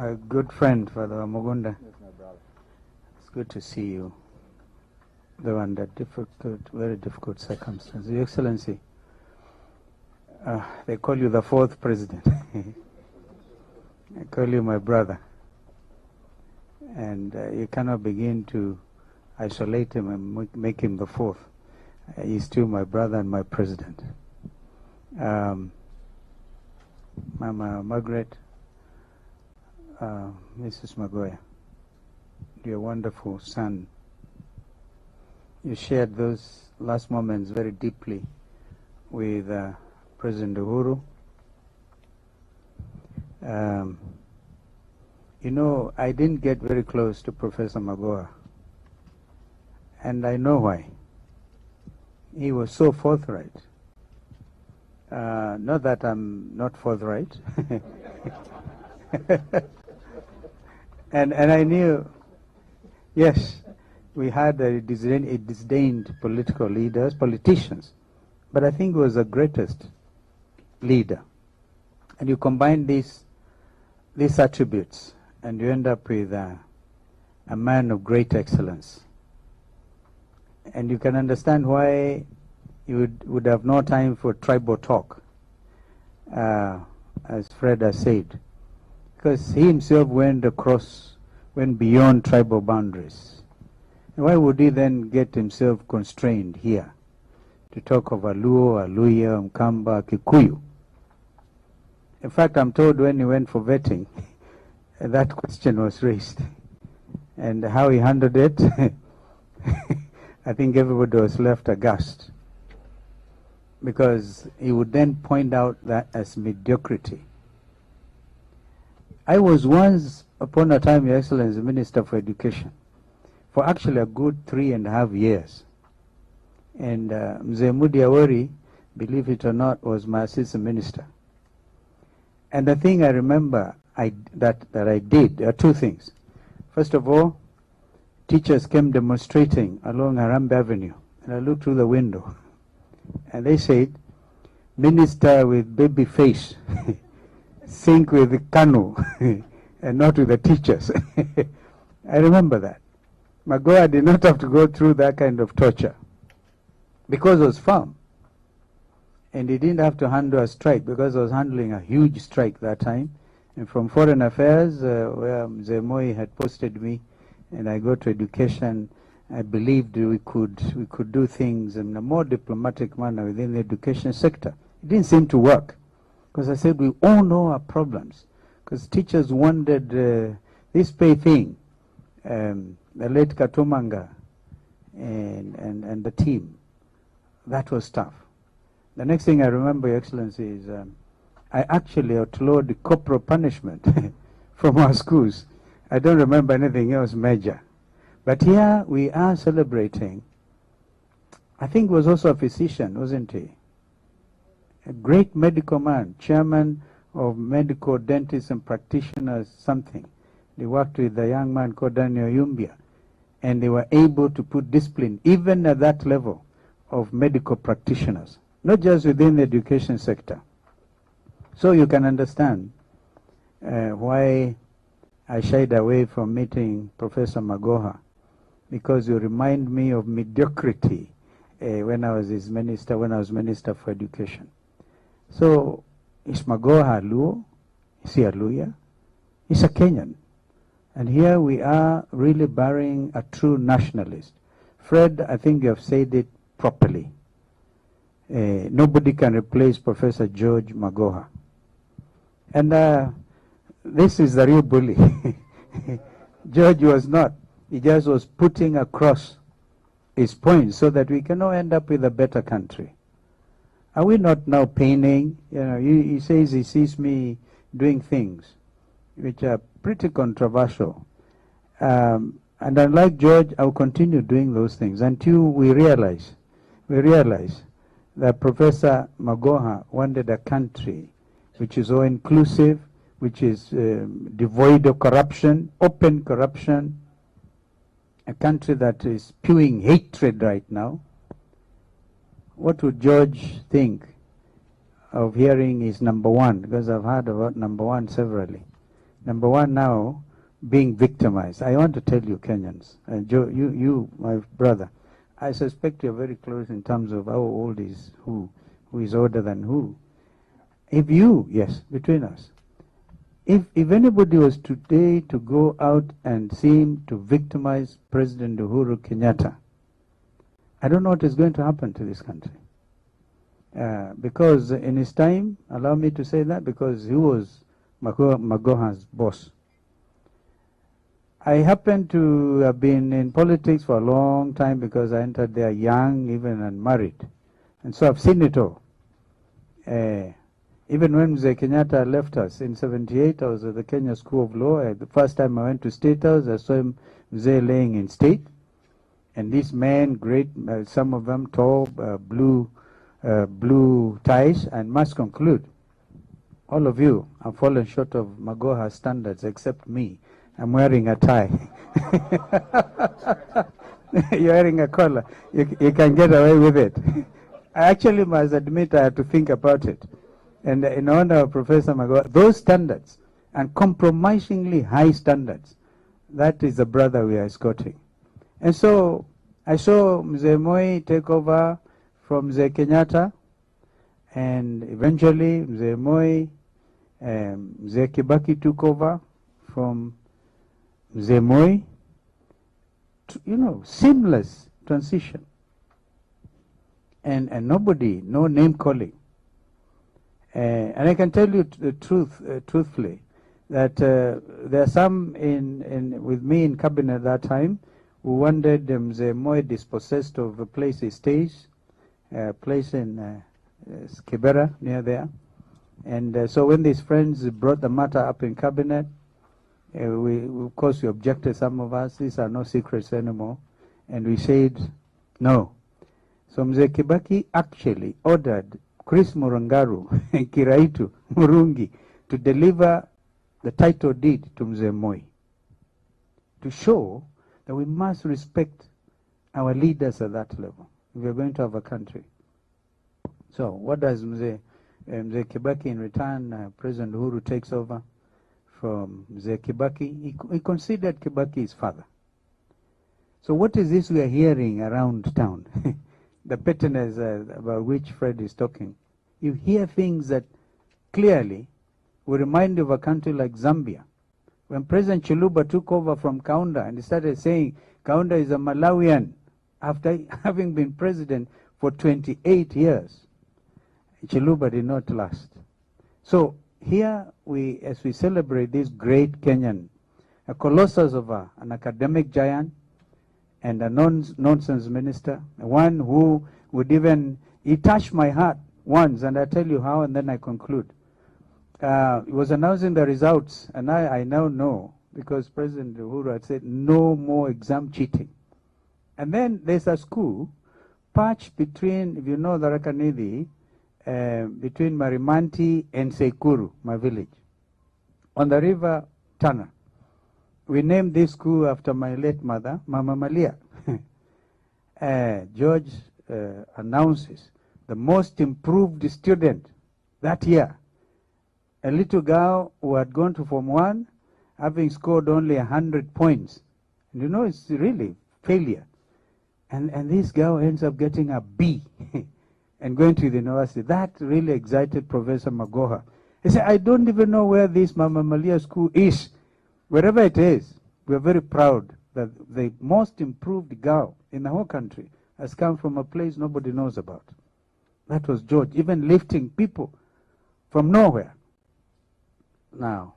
My good friend, Father Mugunda. Yes, my brother. It's good to see you, though under very difficult circumstances. Your Excellency, they call you the fourth president. I call you my brother. And you cannot begin to isolate him and make him the fourth. He's still my brother and my president. Mama Margaret, Mrs. Magoya, your wonderful son. You shared those last moments very deeply with President Uhuru. You know, I didn't get very close to Professor Magoya, and I know why. He was so forthright. Not that I'm not forthright. and I knew, yes, we had a disdained politicians, but I think he was the greatest leader. And you combine these attributes, and you end up with a man of great excellence. And you can understand why you would have no time for tribal talk, as Fred has said, because he himself went beyond tribal boundaries. And why would he then get himself constrained here to talk of Aluo, Aluya, Mkamba, Kikuyu? In fact, I'm told when he went for vetting, that question was raised. And how he handled it, I think everybody was left aghast. Because he would then point out that as mediocrity. I was once, upon a time, Your Excellency, Minister for Education, for actually a good 3.5 years. And Mzee Mudi Awori, believe it or not, was my assistant minister. And the thing I remember that I did, there are two things. First of all, teachers came demonstrating along Harambee Avenue, and I looked through the window, and they said, "Minister with baby face, sink with the canoe, and not with the teachers." I remember that. Magoya did not have to go through that kind of torture, because it was firm. And he didn't have to handle a strike, because I was handling a huge strike that time. And from Foreign Affairs, where Mzee Moi had posted me, and I go to education, I believed we could do things in a more diplomatic manner within the education sector. It didn't seem to work, because I said we all know our problems. Because teachers wanted this pay thing, the late Katumanga and the team. That was tough. The next thing I remember, Your Excellency, is I actually outlawed corporal punishment from our schools. I don't remember anything else major. But here we are celebrating. I think he was also a physician, wasn't he? A great medical man, chairman of medical dentists and practitioners, something. They worked with a young man called Daniel Yumbia, and they were able to put discipline, even at that level of medical practitioners, not just within the education sector. So you can understand why I shied away from meeting Professor Magoha, because you remind me of mediocrity when I was his minister, when I was Minister for Education. So, is Magoha Luo? Is he a Luya? He's a Kenyan. And here we are really burying a true nationalist. Fred, I think you have said it properly. Nobody can replace Professor George Magoha. And this is the real bully. George was not. He just was putting across his point so that we can all end up with a better country. Are we not now paining? You know, he says he sees me doing things which are pretty controversial. And unlike George, I'll continue doing those things until we realize that Professor Magoha wanted a country which is all inclusive, which is devoid of corruption, open corruption, a country that is spewing hatred right now. What would George think of hearing his number one? Because I've heard about number one severally. Number one now, being victimized. I want to tell you, Kenyans, Joe, you, my brother, I suspect you're very close in terms of how old is who is older than who. If you, yes, between us, if anybody was today to go out and seem to victimize President Uhuru Kenyatta, I don't know what is going to happen to this country. Because in his time, allow me to say that, because he was Magoha's boss. I happen to have been in politics for a long time because I entered there young, even unmarried. And so I've seen it all. Even when Mzee Kenyatta left us in 78, I was at the Kenya School of Law. The first time I went to State House, I saw him, Mzee, laying in state. And these men, great, some of them tall, blue ties, and must conclude, all of you have fallen short of Magoha standards except me. I'm wearing a tie. You're wearing a collar. You can get away with it. I actually must admit I had to think about it. And in honor of Professor Magoha, those standards, and compromisingly high standards, that is the brother we are escorting. And so I saw Mzee Moi take over from Mzee Kenyatta, and eventually Mzee Moi, Mzee Kibaki took over from Mzee Moi, seamless transition. And nobody, no name calling. And I can tell you the truth, truthfully, that there are some with me in cabinet at that time who wanted Mzee Moi dispossessed of a place he stays, a place in Kibera, near there. And so when these friends brought the matter up in cabinet, of course we objected, some of us, these are no secrets anymore, and we said no. So Mzee Kibaki actually ordered Chris Murangaru and Kiraitu Murungi to deliver the title deed to Mzee Moi, to show that we must respect our leaders at that level if we're going to have a country. So what does Mzee Kibaki in return? President Uhuru takes over from Mzee Kibaki. He considered Kibaki his father. So what is this we are hearing around town? The pettiness about which Fred is talking. You hear things that clearly will remind you of a country like Zambia. When President Chiluba took over from Kaunda and he started saying Kaunda is a Malawian after having been president for 28 years, Chiluba did not last. So here as we celebrate this great Kenyan, a colossus of an academic giant, and a nonsense minister, one who would he touched my heart once, and I'll tell you how, and then I conclude. He was announcing the results, and I now know, because President Uhuru had said, no more exam cheating. And then there's a school patched between, if you know the Rakanidi, between Marimanti and Sekuru, my village, on the river Tana. We named this school after my late mother, Mama Malia. George announces the most improved student that year. A little girl who had gone to Form 1, having scored only 100 points. And it's really failure. And this girl ends up getting a B and going to the university. That really excited Professor Magoha. He said, I don't even know where this Mama Malia school is. Wherever it is, we are very proud that the most improved girl in the whole country has come from a place nobody knows about. That was George, even lifting people from nowhere. Now,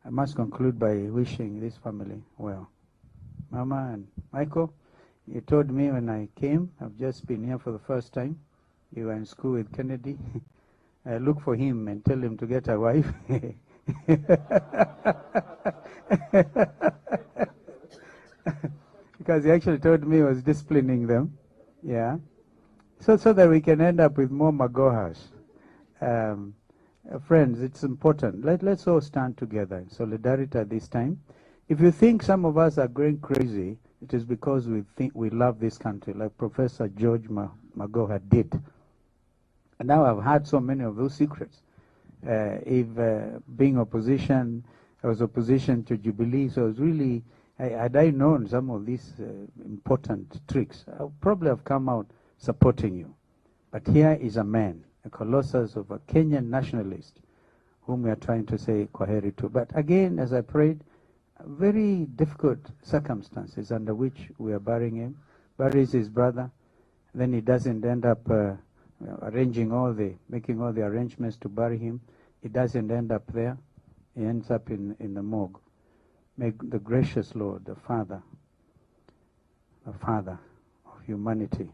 I must conclude by wishing this family well. Mama and Michael, you told me when I came, I've just been here for the first time. You were in school with Kennedy. Look for him and tell him to get a wife. Because he actually told me he was disciplining them. Yeah. So that we can end up with more Magohas. Friends, it's important. Let's all stand together in solidarity at this time. If you think some of us are going crazy, it is because we think we love this country, like Professor George Magoha did. And now I've had so many of those secrets. If being opposition I was opposition to Jubilee, so I was really, had I known some of these important tricks, I would probably have come out supporting you. But here is a man, a colossus of a Kenyan nationalist, whom we are trying to say kwaheri to. But again, as I prayed, very difficult circumstances under which we are burying him. Buries his brother, then he doesn't end up making all the arrangements to bury him. He doesn't end up there. He ends up in the morgue. May the gracious Lord, the Father of humanity,